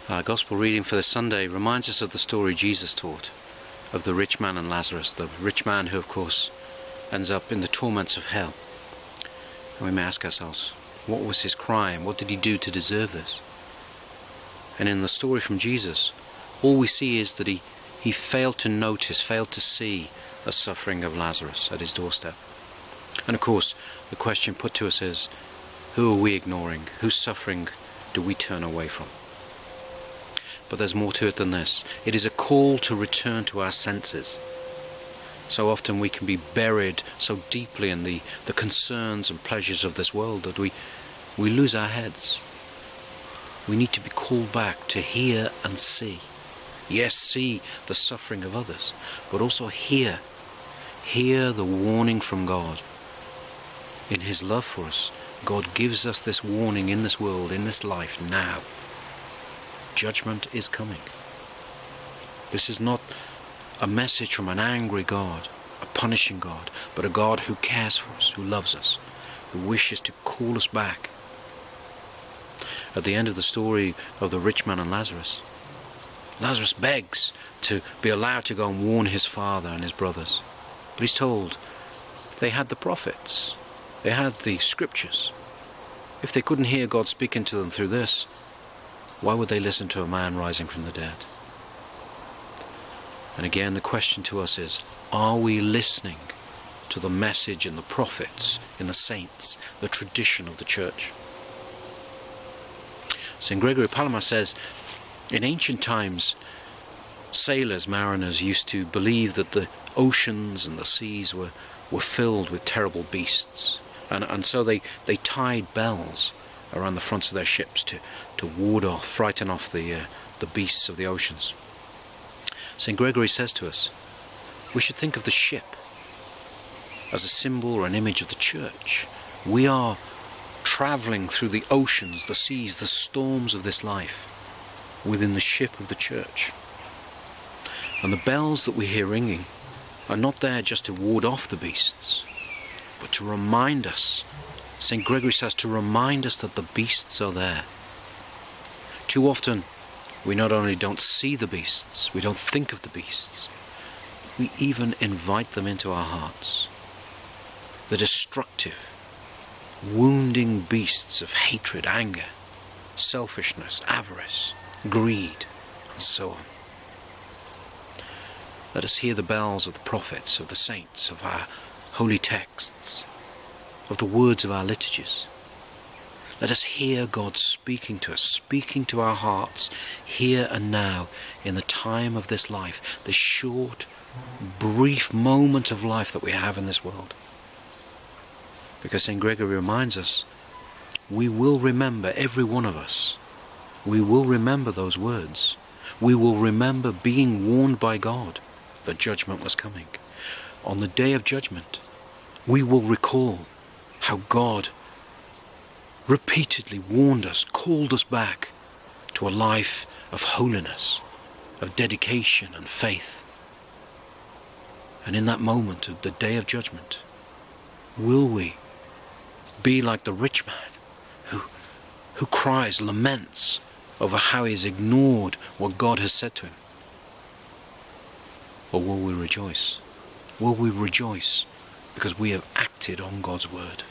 Our Gospel reading for this Sunday reminds us of the story Jesus taught of the rich man and Lazarus, the rich man who, of course, ends up in the torments of hell. And we may ask ourselves, what was his crime? What did he do to deserve this? And in the story from Jesus, all we see is that he failed to notice, failed to see the suffering of Lazarus at his doorstep. And of course, the question put to us is, who are we ignoring? Whose suffering do we turn away from? But there's more to it than this. It is a call to return to our senses. So often we can be buried so deeply in the concerns and pleasures of this world that we lose our heads. We need to be called back to hear and see. Yes, see the suffering of others, but also hear the warning from God. In his love for us, God gives us this warning in this world, in this life now. Judgment is coming. This is not a message from an angry God, a punishing God, but a God who cares for us, who loves us, who wishes to call us back. At the end of the story of the rich man and Lazarus, Lazarus begs to be allowed to go and warn his father and his brothers. But he's told they had the prophets, they had the scriptures. If they couldn't hear God speaking to them through this, why would they listen to a man rising from the dead? And again, the question to us is, are we listening to the message in the prophets, in the saints, the tradition of the church? St. Gregory of Palamas says, in ancient times, sailors, mariners, used to believe that the oceans and the seas were filled with terrible beasts. And so they tied bells around the fronts of their ships to ward off, frighten off the beasts of the oceans. St. Gregory says to us, we should think of the ship as a symbol or an image of the church. We are travelling through the oceans, the seas, the storms of this life within the ship of the church. And the bells that we hear ringing are not there just to ward off the beasts, but to remind us, St. Gregory says, to remind us that the beasts are there. Too often, we not only don't see the beasts, we don't think of the beasts, we even invite them into our hearts. The destructive, wounding beasts of hatred, anger, selfishness, avarice, greed, and so on. Let us hear the bells of the prophets, of the saints, of our holy texts, of the words of our liturgies. Let us hear God speaking to us, speaking to our hearts, here and now, in the time of this life, the short, brief moment of life that we have in this world. Because St. Gregory reminds us, we will remember, every one of us, we will remember those words. We will remember being warned by God that judgment was coming. On the day of judgment, we will recall how God repeatedly warned us, called us back to a life of holiness, of dedication and faith. And in that moment of the day of judgment, will we be like the rich man who cries, laments over how he has ignored what God has said to him? Or will we rejoice? Will we rejoice because we have acted on God's word?